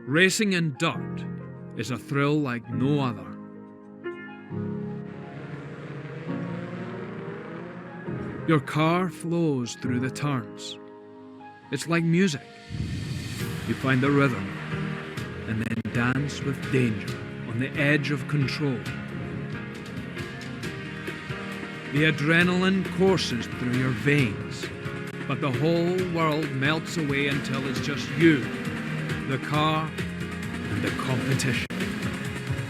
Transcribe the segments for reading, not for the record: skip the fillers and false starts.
Racing in dirt is a thrill like no other. Your car flows through the turns. It's like music. You find the rhythm and then dance with danger on the edge of control. The adrenaline courses through your veins, but the whole world melts away until it's just you, the car, and the competition.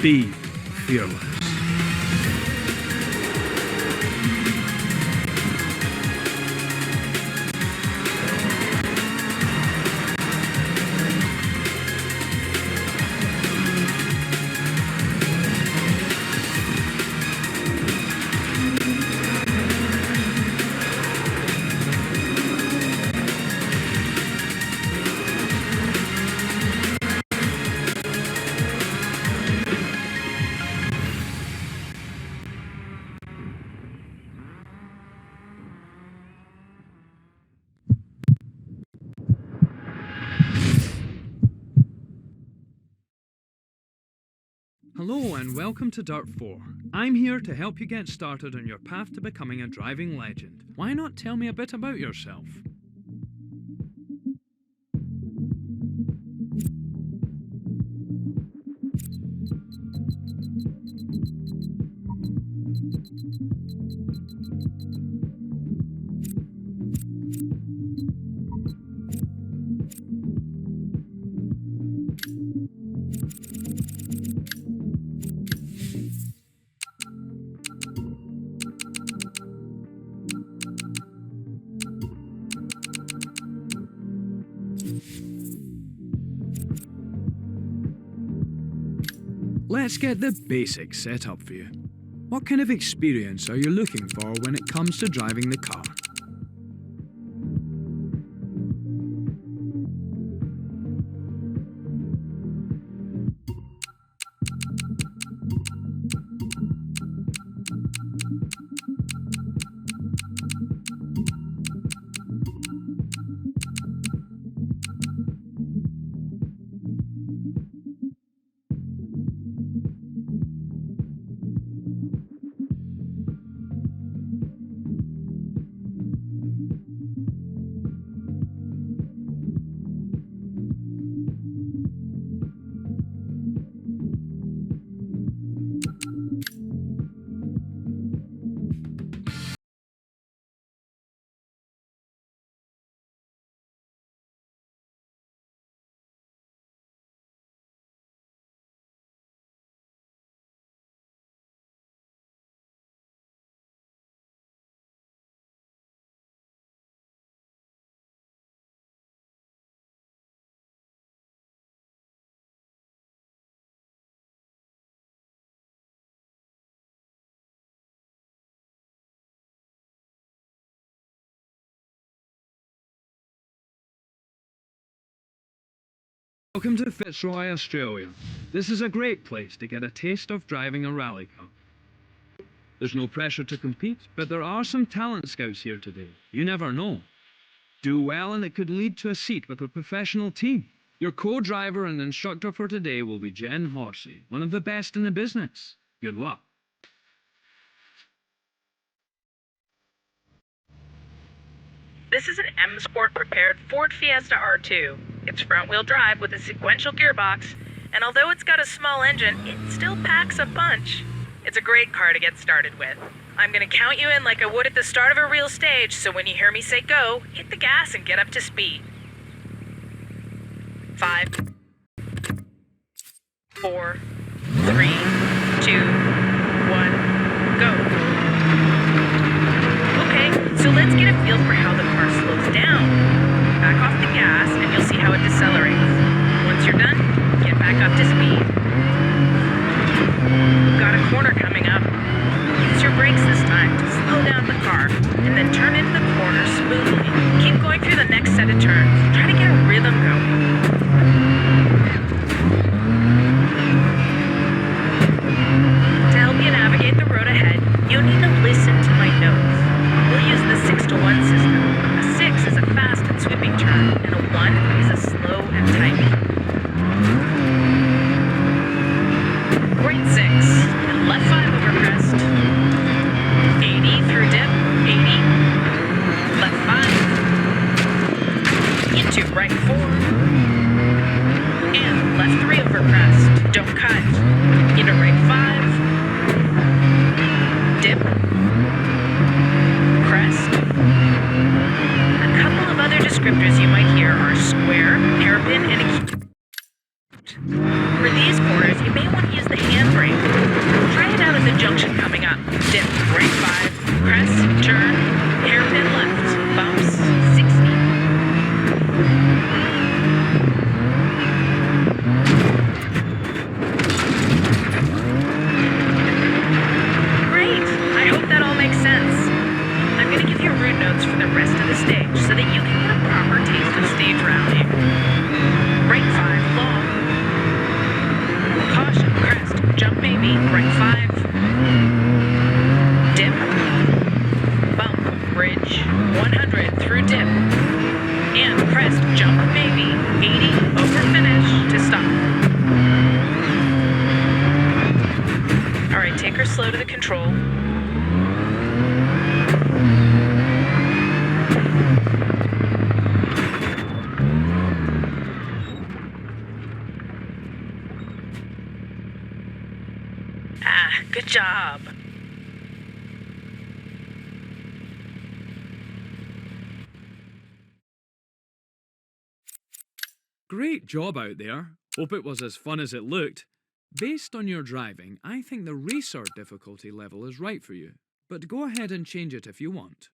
Be fearless. Hello and welcome to Dirt 4. I'm here to help you get started on your path to becoming a driving legend. Why not tell me a bit about yourself? Let's get the basics set up for you. What kind of experience are you looking for when it comes to driving the car? Welcome to Fitzroy, Australia. This is a great place to get a taste of driving a rally car. There's no pressure to compete, but there are some talent scouts here today. You never know. Do well and it could lead to a seat with a professional team. Your co-driver and instructor for today will be Jen Horsey, one of the best in the business. Good luck. This is an M Sport prepared Ford Fiesta R2. It's front-wheel drive with a sequential gearbox, and although it's got a small engine, it still packs a punch. It's a great car to get started with. I'm gonna count you in like I would at the start of a real stage, so when you hear me say go, hit the gas and get up to speed. 5, 4, 3, 2, 1, go. Okay, so let's get a feel for how the car slows down. Back off the gas and you'll see how it decelerates. Once you're done, get back up to speed. We've got a corner coming up. Use your brakes this time to slow down the car and then turn into the corner smoothly. Keep going through the next set of turns. Try to get a rhythm going. To help you navigate the road ahead, you need to listen to my notes. We'll use the 6-to-1 system. A 6 is a fast and sweeping turn, and a 1 is a slow and tight. and left 5 over crest. 80 through dip, 80. Left 5. Into right 4. And left 3 over crest. Don't cut. Into right 5. Dip. Crest. A couple of other descriptors you might hear are square, hairpin, and acute. For these corners, you may want to use the handbrake. Try it out at the junction coming up. Dip, right 5, crest, turn, hairpin left, bumps, 60. Great! I hope that all makes sense. I'm going to give you route notes for the rest of the stage so that you can get a proper taste of stage rallying. Right 5, long. Caution, crest, jump maybe, right 5. Dip. Bump, bridge, 100 through dip. And crest, jump maybe, 80 over finish to stop. Alright, take her slow to the control. Good job. Great job out there. Hope it was as fun as it looked. Based on your driving, I think the racer difficulty level is right for you, but go ahead and change it if you want.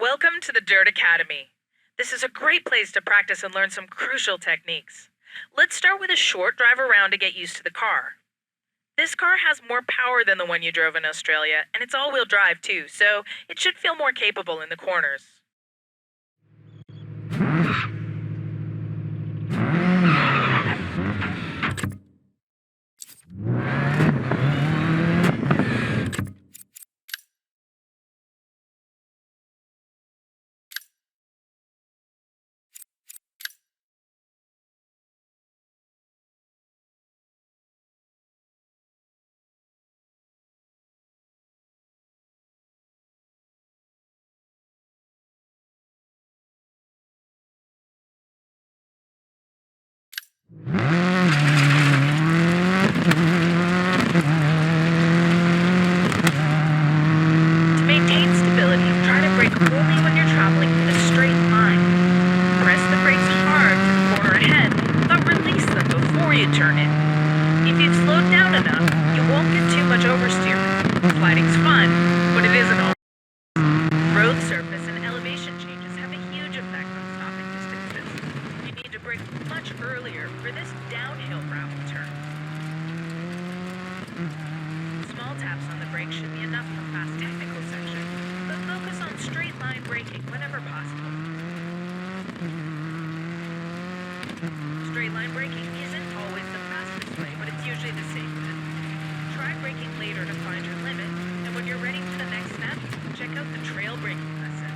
Welcome to the Dirt Academy. This is a great place to practice and learn some crucial techniques. Let's start with a short drive around to get used to the car. This car has more power than the one you drove in Australia, and it's all-wheel drive too, so it should feel more capable in the corners. To maintain stability, try to brake only when you're traveling in a straight line. Press the brakes hard for the corner ahead, but release them before you turn in. If you've slowed down enough, you won't get too much oversteer. Sliding's fun, but it isn't all. Road surface and elevation changes have a huge effect on stopping distances. You need to brake much earlier for this downhill gravel turn. Small taps on the brake should be enough for fast technical sections, but focus on straight line braking whenever possible. Straight line braking isn't always the fastest way, but it's usually the safest. Try braking later to find your limit, and when you're ready for the next step, check out the trail braking lesson.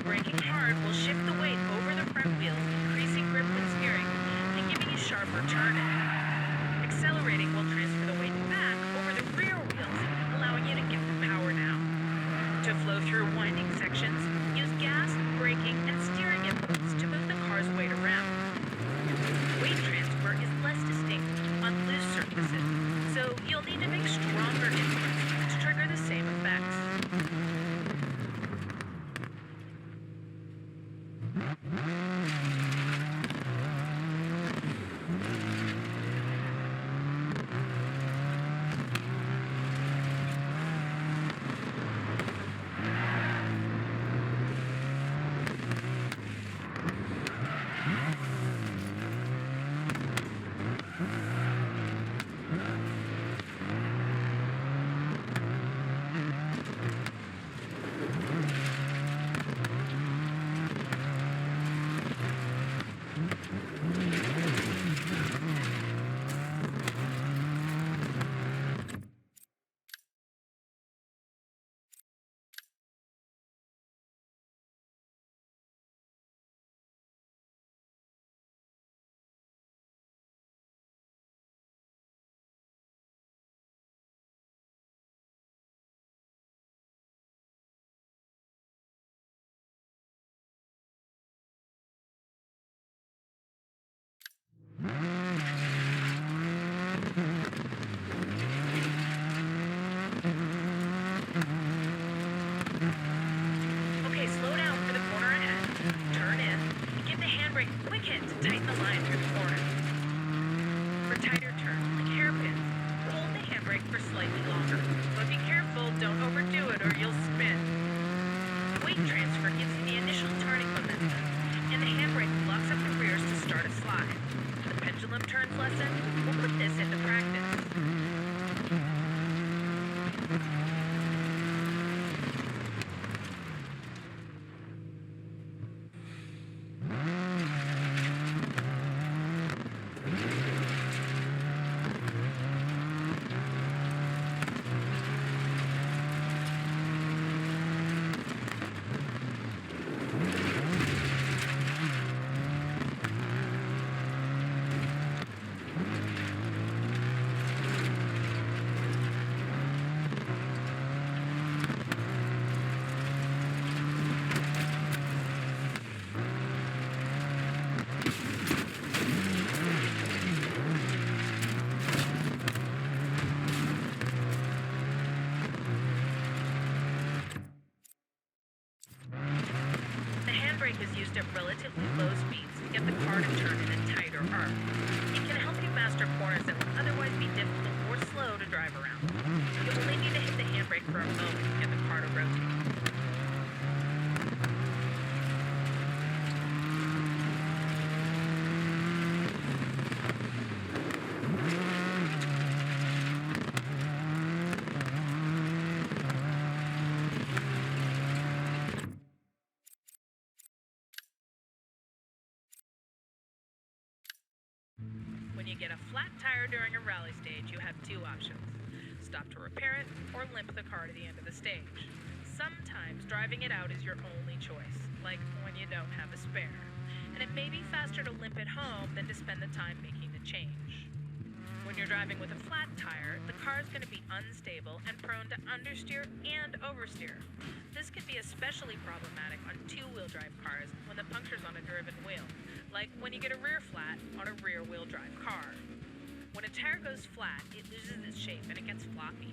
Braking hard will shift the weight over the front wheels, increasing grip when steering and giving you sharper turning. Accelerating will transfer the weight back over the rear wheels, allowing you to give the power now. To flow through winding sections, use gas, braking, and steering inputs to move the car's weight around. Weight transfer is less distinct on loose surfaces, so you'll need to make stronger inputs to trigger the same effects. Okay, slow down for the corner ahead. Turn in and give the handbrake a quick hit to tighten the line through the corner. For tighter turns, like hairpins, hold the handbrake for slightly longer. But be careful, don't overdo it or you'll spin. Weight transfer gives you the initial turning momentum, and the handbrake locks up the rears to start a slide. The pendulum turns lesson will put this into practice. first at relatively low speeds to get the car to turn in a tighter arc. It can help you master corners that would otherwise be difficult or slow to drive around. You only need to hit the handbrake for a moment to get the car to rotate. When you get a flat tire during a rally stage, you have two options. Stop to repair it, or limp the car to the end of the stage. Sometimes driving it out is your only choice, like when you don't have a spare. And it may be faster to limp it home than to spend the time making the change. When you're driving with a flat tire, the car is going to be unstable and prone to understeer and oversteer. This can be especially problematic on two-wheel drive cars when the puncture's on a driven wheel, like when you get a rear flat on a rear-wheel drive car. When a tire goes flat, it loses its shape and it gets floppy.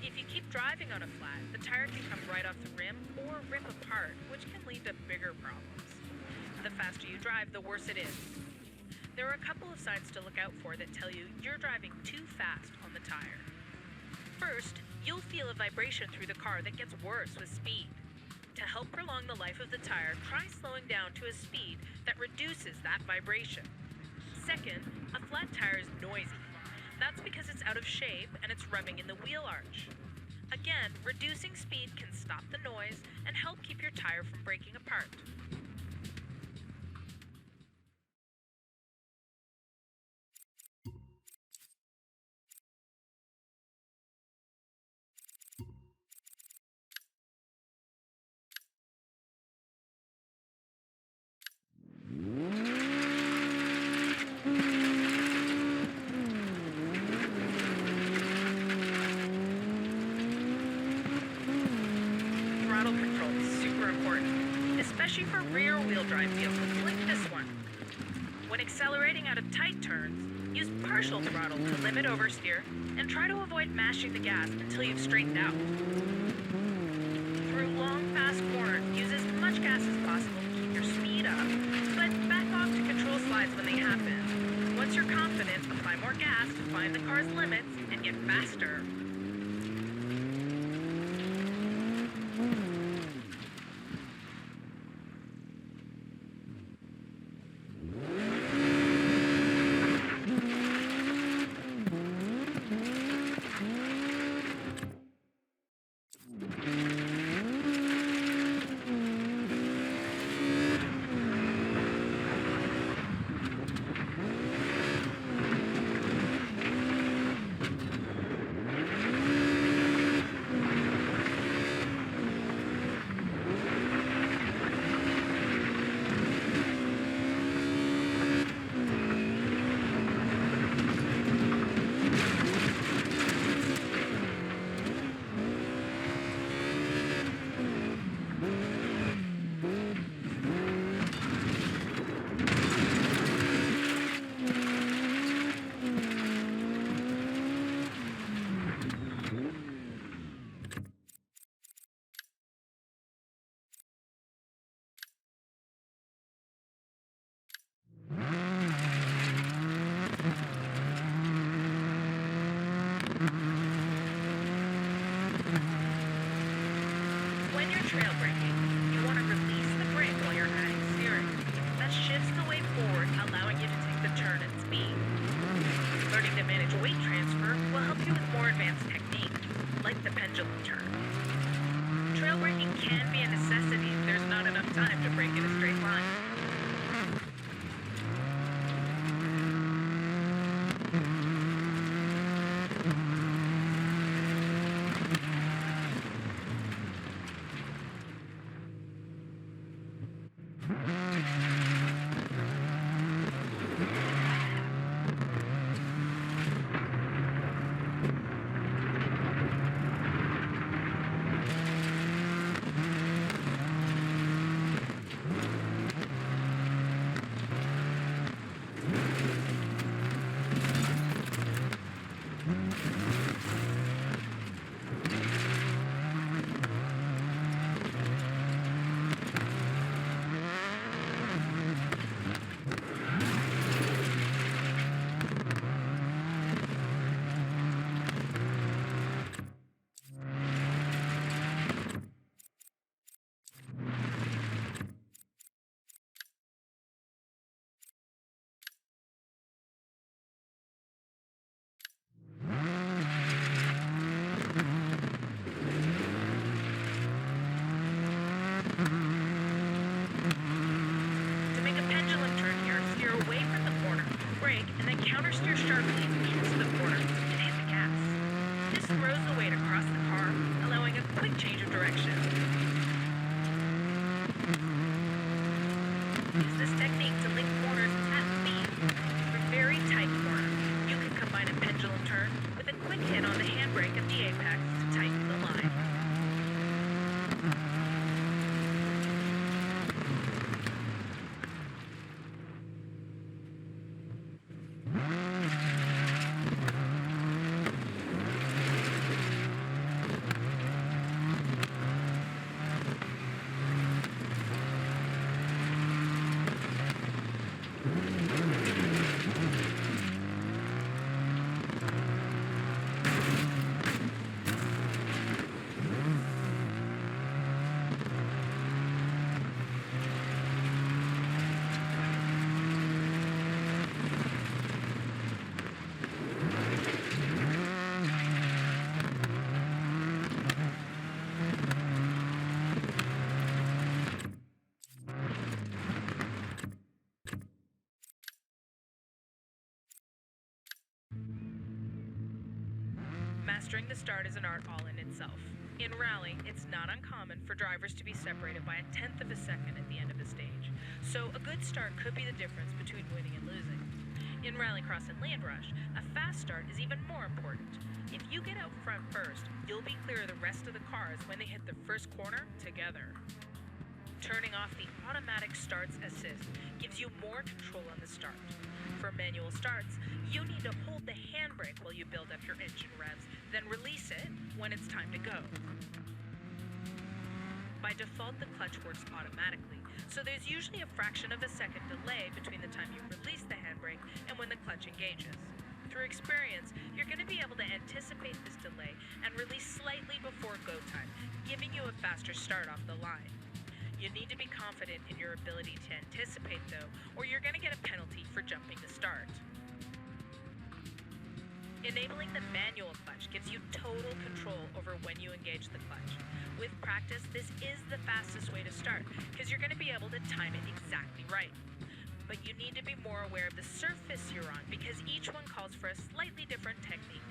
If you keep driving on a flat, the tire can come right off the rim or rip apart, which can lead to bigger problems. The faster you drive, the worse it is. There are a couple of signs to look out for that tell you you're driving too fast on the tire. First, you'll feel a vibration through the car that gets worse with speed. To help prolong the life of the tire, try slowing down to a speed that reduces that vibration. Second, a flat tire is noisy. That's because it's out of shape and it's rubbing in the wheel arch. Again, reducing speed can stop the noise and help keep your tire from breaking apart. Throttle control is super important, especially for rear-wheel drive vehicles like this one. When accelerating out of tight turns, use partial throttle to limit oversteer and try to avoid mashing the gas until you've straightened out. Through long, fast corners, use as much gas as possible to keep your speed up, but back off to control slides when they happen. Once you're confident, apply more gas to find the car's limits and get faster. Use this technique to link corners at speed. For very tight corners, you can combine a pendulum turn with a quick hit on the handbrake of the apex to tighten the line. Mastering the start is an art all in itself. In rally, it's not uncommon for drivers to be separated by 1/10 of a second at the end of a stage, so a good start could be the difference between winning and losing. In Rallycross and Land Rush, a fast start is even more important. If you get out front first, you'll be clear of the rest of the cars when they hit the first corner together. Turning off the automatic starts assist gives you more control on the start. For manual starts, you need to hold the handbrake while you build up your engine revs, then release it when it's time to go. By default, the clutch works automatically, so there's usually a fraction of a second delay between the time you release the handbrake and when the clutch engages. Through experience, you're going to be able to anticipate this delay and release slightly before go time, giving you a faster start off the line. You need to be confident in your ability to anticipate, though, or you're going to get a penalty for jumping the start. Enabling the manual clutch gives you total control over when you engage the clutch. With practice, this is the fastest way to start, because you're going to be able to time it exactly right. But you need to be more aware of the surface you're on, because each one calls for a slightly different technique.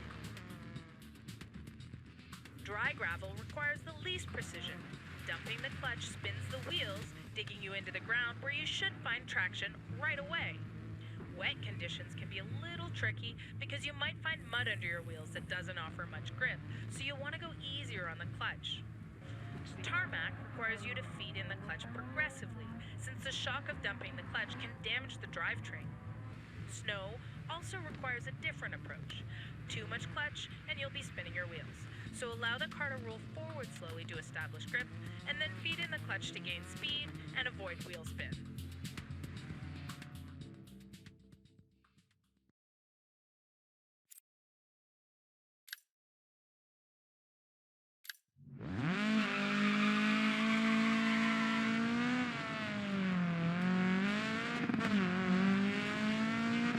Dry gravel requires the least precision. Dumping the clutch spins the wheels, digging you into the ground where you should find traction right away. Wet conditions can be a little tricky because you might find mud under your wheels that doesn't offer much grip, so you'll want to go easier on the clutch. Tarmac requires you to feed in the clutch progressively, since the shock of dumping the clutch can damage the drivetrain. Snow also requires a different approach. Too much clutch and you'll be spinning your wheels. So allow the car to roll forward slowly to establish grip, and then feed in the clutch to gain speed and avoid wheel spin.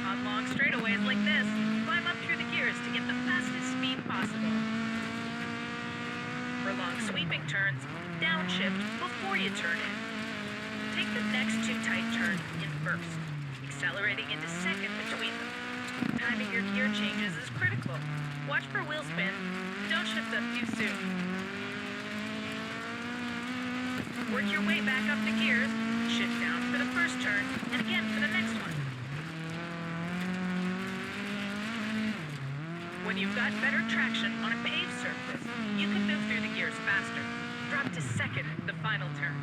On long straightaways like this, climb up through the gears to get the fastest speed possible. For long sweeping turns, downshift before you turn in. Take the next two tight turns in first, accelerating into second between them. Timing your gear changes is critical. Watch for wheel spin, and don't shift up too soon. Work your way back up the gears, shift down for the first turn, and again for the next one. When you've got better traction on a paved surface, you can move through the gears faster. Drop to second the final turn.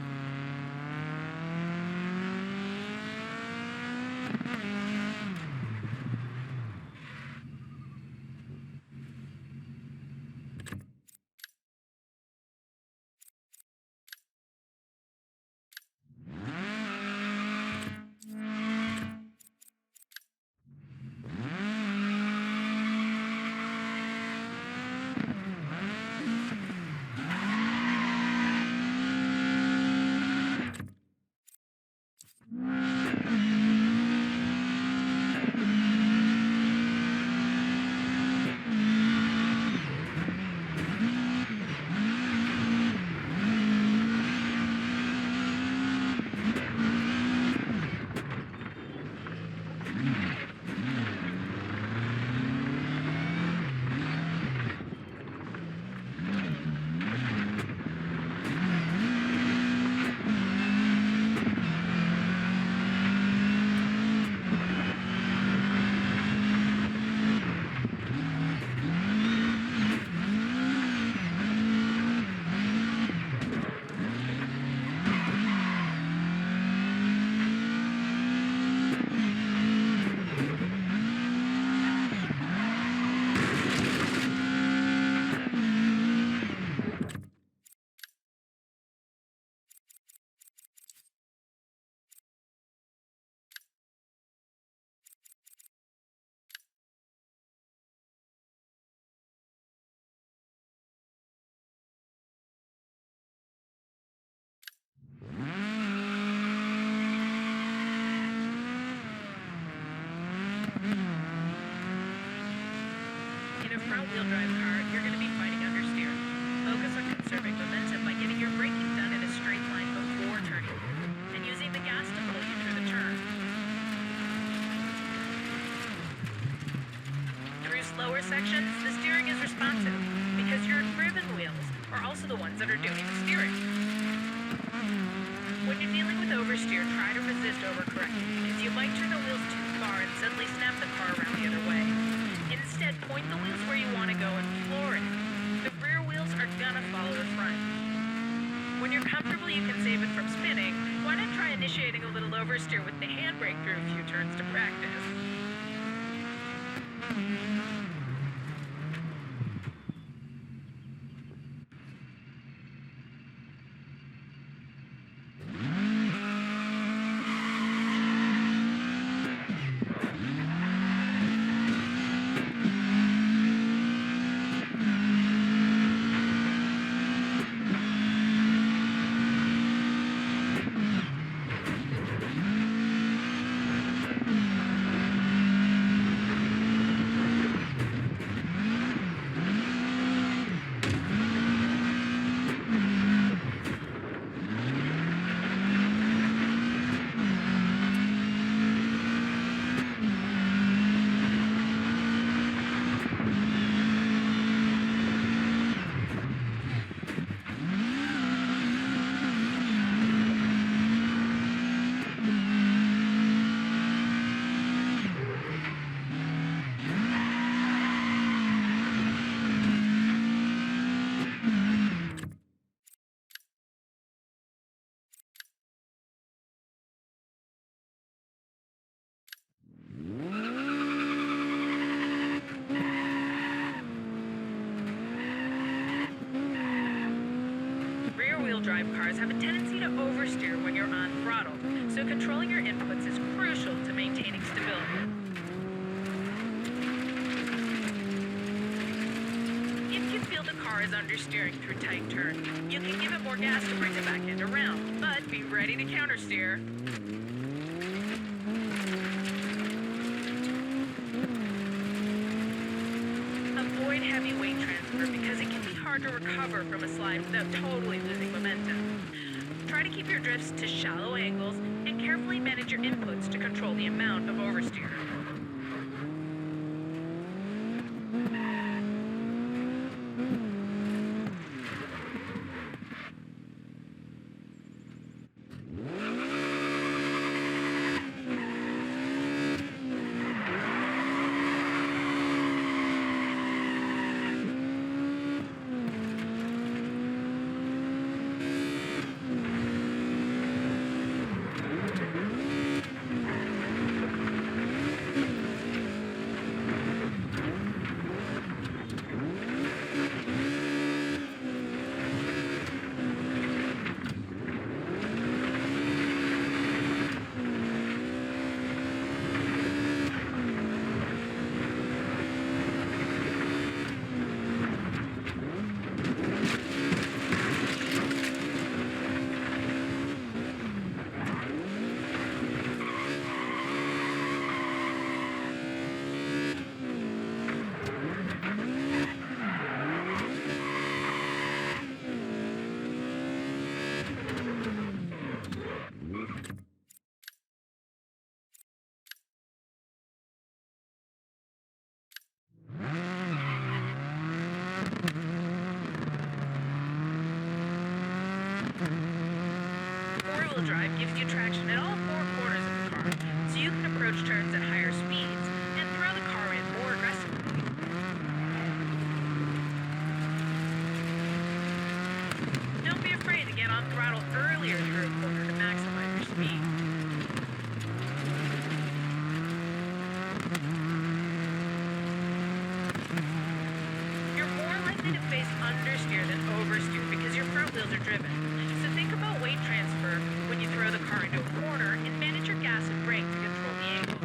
front-wheel drive car, you're going to be fighting understeer. Focus on conserving momentum by getting your braking done in a straight line before turning, and using the gas to pull you through the turn. Through slower sections, the steering is responsive, because your driven wheels are also the ones that are doing the steering. When you're dealing with oversteer, try to resist overcorrecting, because you might turn the wheels too far and suddenly snap the car around the other way. Instead, point the wheels where you want to go and floor it. The rear wheels are gonna follow the front. When you're comfortable you can save it from spinning, why not try initiating a little oversteer with the handbrake through a few turns to practice? Rear-wheel drive cars have a tendency to oversteer when you're on throttle, so controlling your inputs is crucial to maintaining stability. If you feel the car is understeering through tight turns, you can give it more gas to bring the back end around, but be ready to countersteer. Avoid heavy weight transfer because it can be hard to recover from a slide without totally losing momentum. Try to keep your drifts to shallow angles and carefully manage your inputs to control the amount of oversteer. Four-wheel drive gives you traction at all four corners of the car, so you can approach turns at higher speeds and throw the car in more aggressively. Don't be afraid to get on throttle earlier through a corner to maximize your speed. You're more likely to face understeer than oversteer because your front wheels are driven. So think about weight transfer when you throw the car into a corner and manage your gas and brake to control the angle.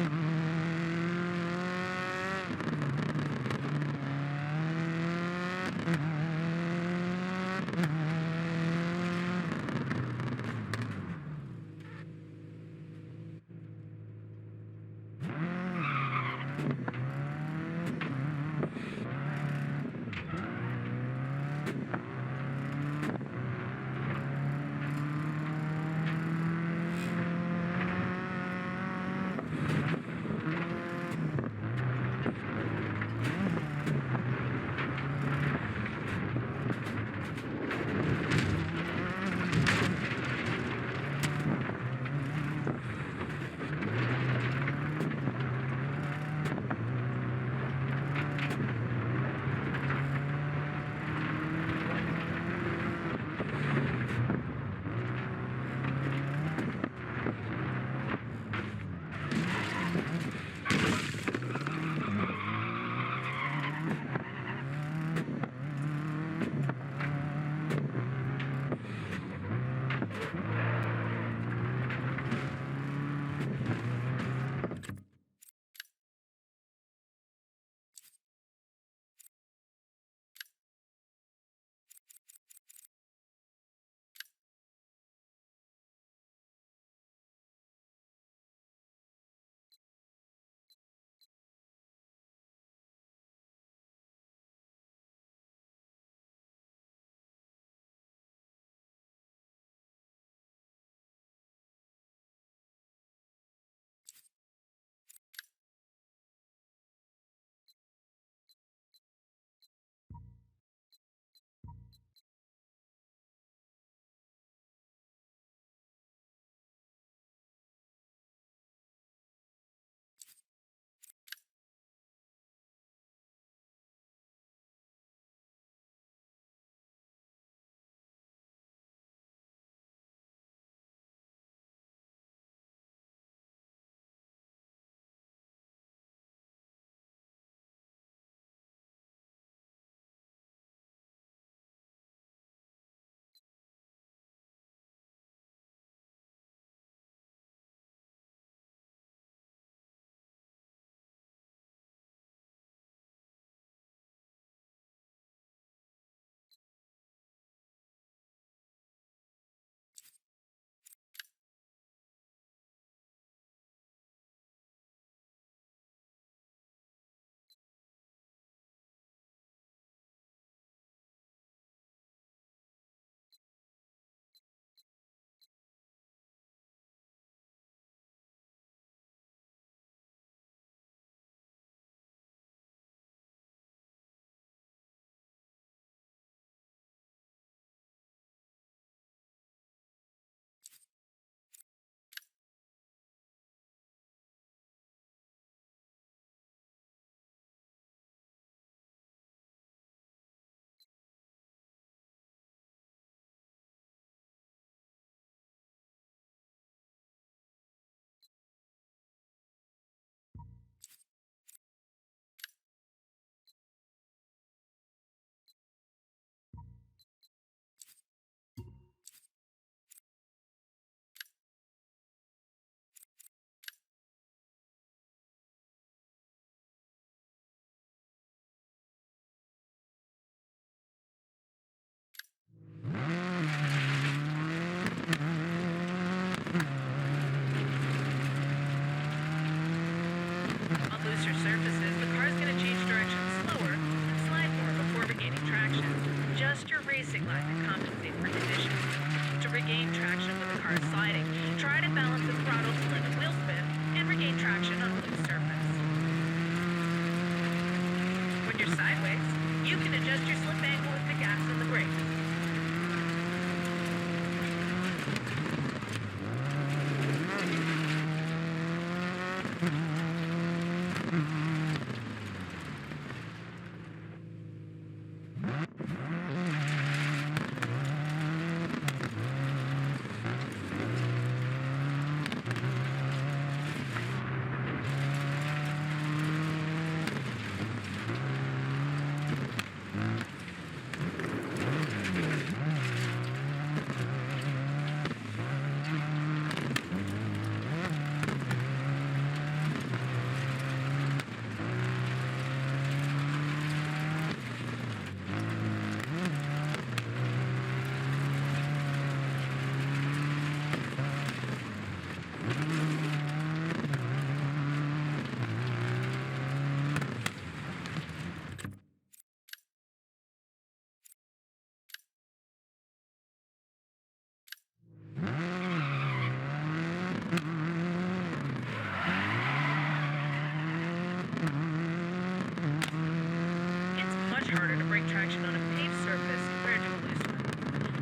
traction on a paved surface compared to a loose one.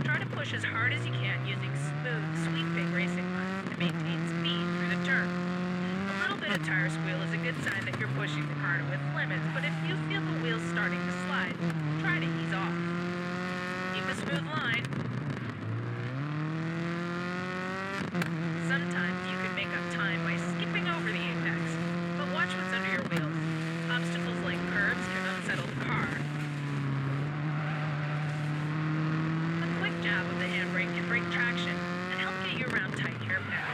Try to push as hard as you can using smooth, sweeping racing lines to maintain speed through the turn. A little bit of tire squeal is a good sign that you're pushing the car to its limits, but if you feel the wheels starting to slide, try to ease off. Keep a smooth line. Sometimes you can make up time by skipping over the apex, but watch what's under your wheels. Obstacles like curbs can unsettle the car. A quick jab of the handbrake can break traction and help get you around tight curb paths.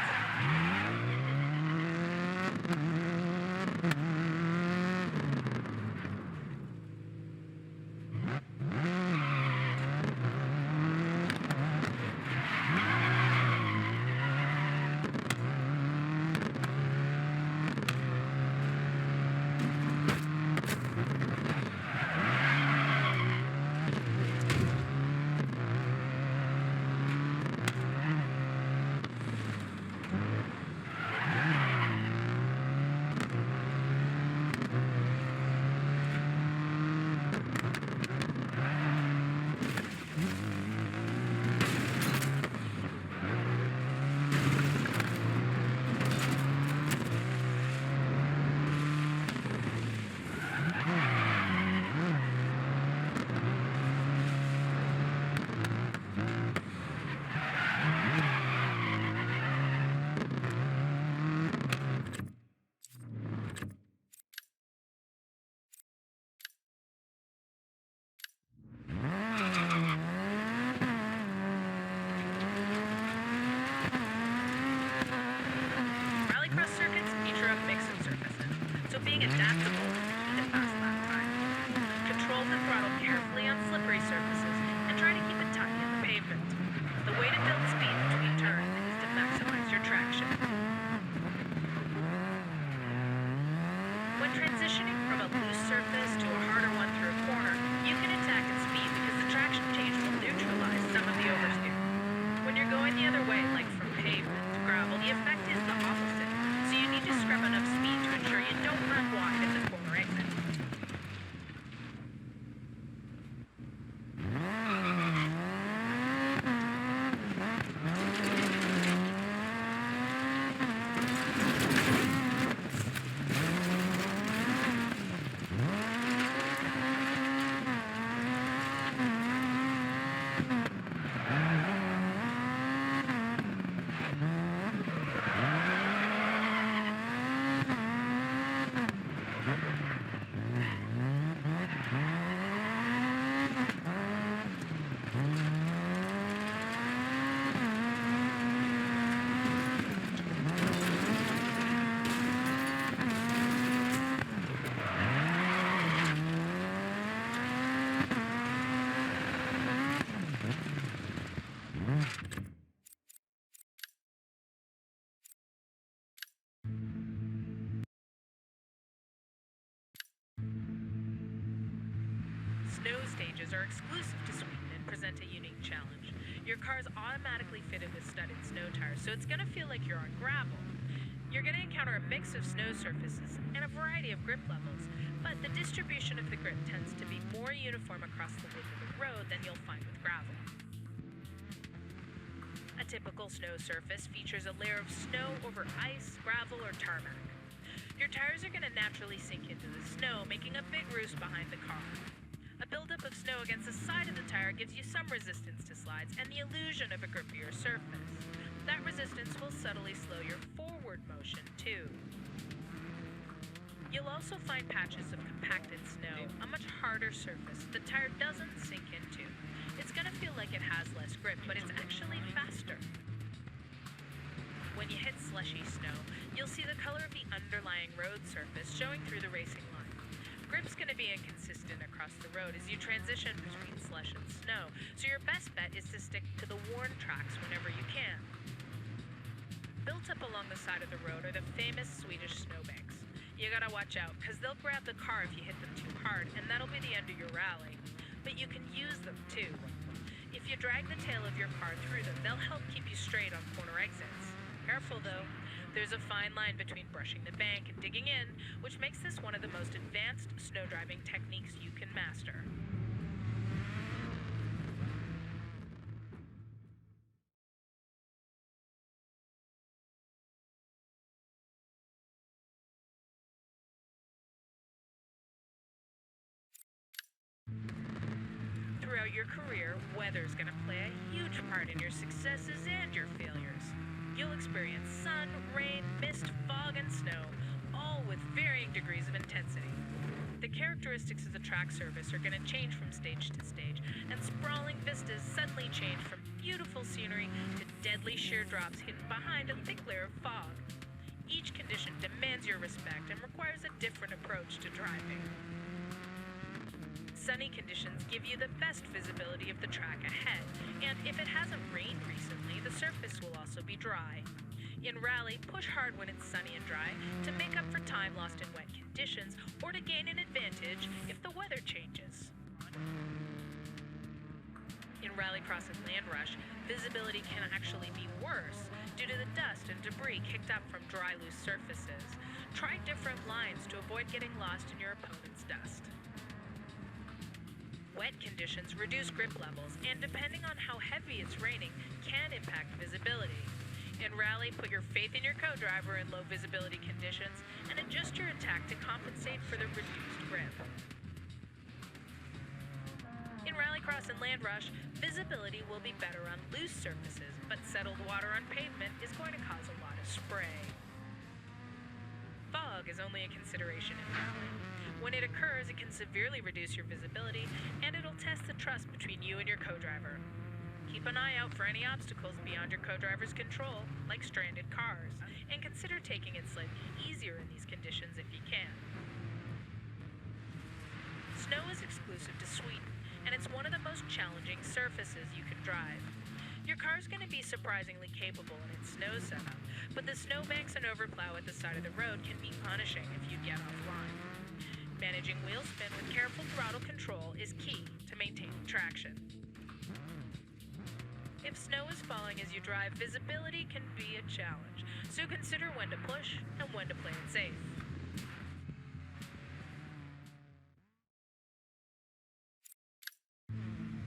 Rallycross circuits feature a mix of surfaces, so being adaptable is key to fast lap time. Control the throttle carefully on slippery surfaces and try to keep it tight in the pavement. The way to build speed between turns is to maximize your traction. When transitioning from a loose surface to a harder one through a corner, you can attack at speed because the traction change will neutralize some of the oversteer. When you're going the other way, like from pavement to gravel, the effect is the opposite, so you need to scrub enough speed to ensure you don't run wide at the corner exit. Snow stages are exclusive to Sweden and present a unique challenge. Your car is automatically fitted with studded snow tires, so it's going to feel like you're on gravel. You're going to encounter a mix of snow surfaces and a variety of grip levels, but the distribution of the grip tends to be more uniform across the width of the road than you'll find with gravel. A typical snow surface features a layer of snow over ice, gravel, or tarmac. Your tires are going to naturally sink into the snow, making a big roost behind the car. A buildup of snow against the side of the tire gives you some resistance to slides and the illusion of a grippier surface. That resistance will subtly slow your forward motion, too. You'll also find patches of compacted snow, a much harder surface the tire doesn't sink into. It's going to feel like it has less grip, but it's actually faster. When you hit slushy snow, you'll see the color of the underlying road surface showing through the racing line. Grip's going to be inconsistent across the road as you transition between slush and snow, so your best bet is to stick to the worn tracks whenever you can. Built up along the side of the road are the famous Swedish snowbanks. You gotta watch out, because they'll grab the car if you hit them too hard, and that'll be the end of your rally. But you can use them too. If you drag the tail of your car through them, they'll help keep you straight on corner exits. Careful though. There's a fine line between brushing the bank and digging in, which makes this one of the most advanced snow driving techniques you can master. your career, weather's going to play a huge part in your successes and your failures. You'll experience sun, rain, mist, fog, and snow, all with varying degrees of intensity. The characteristics of the track surface are going to change from stage to stage, and sprawling vistas suddenly change from beautiful scenery to deadly sheer drops hidden behind a thick layer of fog. Each condition demands your respect and requires a different approach to driving. Sunny conditions give you the best visibility of the track ahead, and if it hasn't rained recently, the surface will also be dry. In rally, push hard when it's sunny and dry to make up for time lost in wet conditions or to gain an advantage if the weather changes. In Rallycross and Land Rush, visibility can actually be worse due to the dust and debris kicked up from dry, loose surfaces. Try different lines to avoid getting lost in your opponent's dust. Wet conditions reduce grip levels, and depending on how heavy it's raining, can impact visibility. In Rally, put your faith in your co-driver in low visibility conditions and adjust your attack to compensate for the reduced grip. In Rallycross and Land Rush, visibility will be better on loose surfaces, but settled water on pavement is going to cause a lot of spray. Fog is only a consideration in Rally. When it occurs, it can severely reduce your visibility, and it'll test the trust between you and your co-driver. Keep an eye out for any obstacles beyond your co-driver's control, like stranded cars, and consider taking it slightly easier in these conditions if you can. Snow is exclusive to Sweden, and it's one of the most challenging surfaces you can drive. Your car's going to be surprisingly capable in its snow setup, but the snowbanks and overplow at the side of the road can be punishing if you get offline. Managing wheel spin with careful throttle control is key to maintaining traction. If snow is falling as you drive, visibility can be a challenge, so consider when to push and when to play it safe.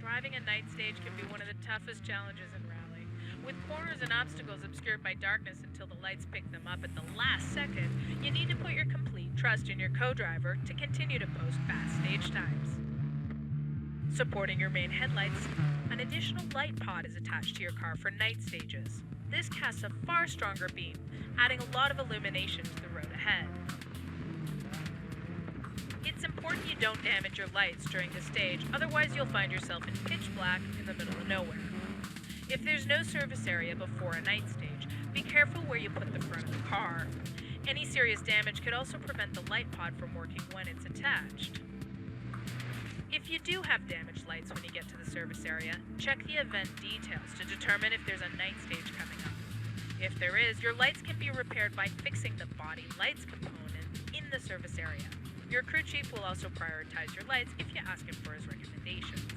Driving a night stage can be one of the toughest challenges in Rally. With corners and obstacles obscured by darkness until the lights pick them up at the last second, you need to put your complete trust in your co-driver to continue to post fast stage times. Supporting your main headlights, an additional light pod is attached to your car for night stages. This casts a far stronger beam, adding a lot of illumination to the road ahead. It's important you don't damage your lights during the stage, otherwise you'll find yourself in pitch black in the middle of nowhere. If there's no service area before a night stage, be careful where you put the front of the car. Any serious damage could also prevent the light pod from working when it's attached. If you do have damaged lights when you get to the service area, check the event details to determine if there's a night stage coming up. If there is, your lights can be repaired by fixing the body lights component in the service area. Your crew chief will also prioritize your lights if you ask him for his recommendations.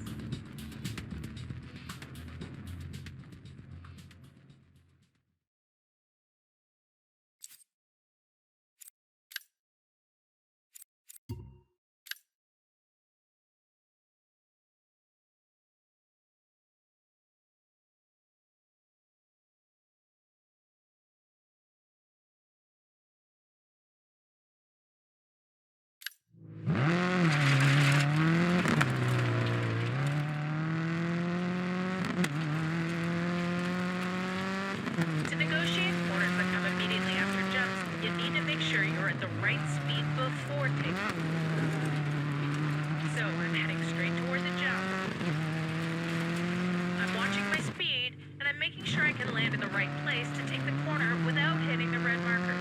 To negotiate corners that come immediately after jumps, you need to make sure you're at the right speed before taking. So I'm heading straight toward the jump. I'm watching my speed, and I'm making sure I can land in the right place to take the corner without hitting the red markers.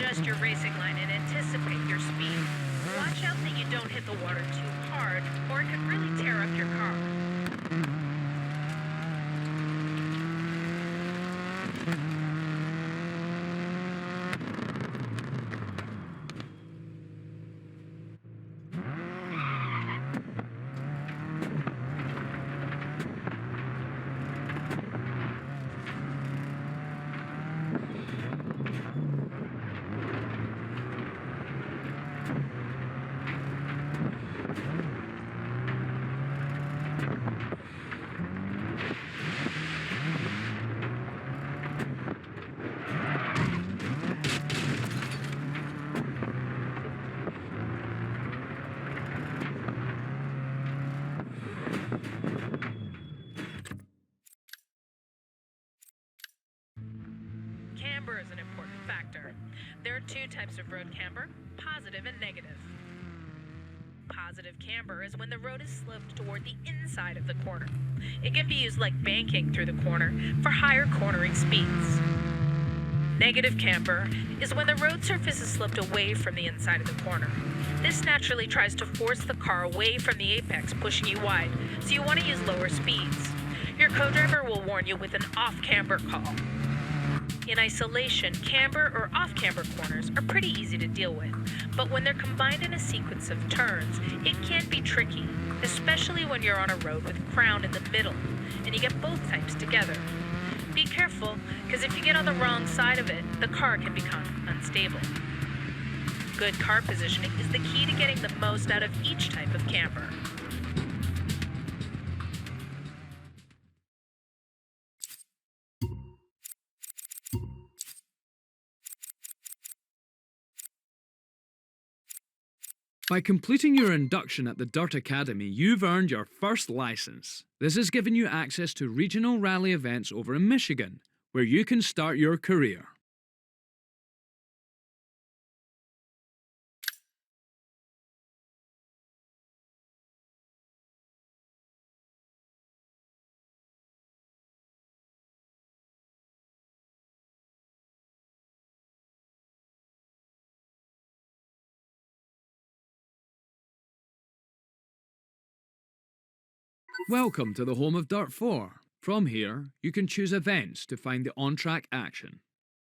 adjust your racing line and anticipate your speed. Watch out that you don't hit the water too hard, or it could really tear up your car. Camber is an important factor. There are two types of road camber, positive and negative. Positive camber is when the road is sloped toward the inside of the corner. It can be used like banking through the corner for higher cornering speeds. Negative camber is when the road surface is sloped away from the inside of the corner. This naturally tries to force the car away from the apex, pushing you wide, so you want to use lower speeds. Your co-driver will warn you with an off-camber call. In isolation, camber or off-camber corners are pretty easy to deal with, but when they're combined in a sequence of turns, it can be tricky, especially when you're on a road with crown in the middle, and you get both types together. Be careful, because if you get on the wrong side of it, the car can become unstable. Good car positioning is the key to getting the most out of each type of camber. By completing your induction at the Dirt Academy, you've earned your first license. This has given you access to regional rally events over in Michigan, where you can start your career. Welcome to the home of Dirt 4. From here, you can choose events to find the on-track action.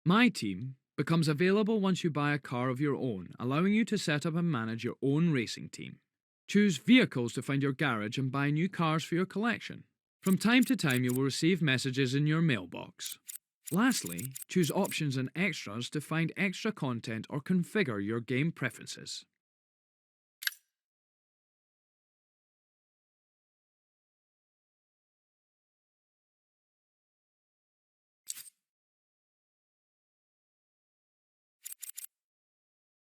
My Team becomes available once you buy a car of your own, allowing you to set up and manage your own racing team. Choose Vehicles to find your garage and buy new cars for your collection. From time to time, you will receive messages in your mailbox. Lastly, choose Options and Extras to find extra content or configure your game preferences.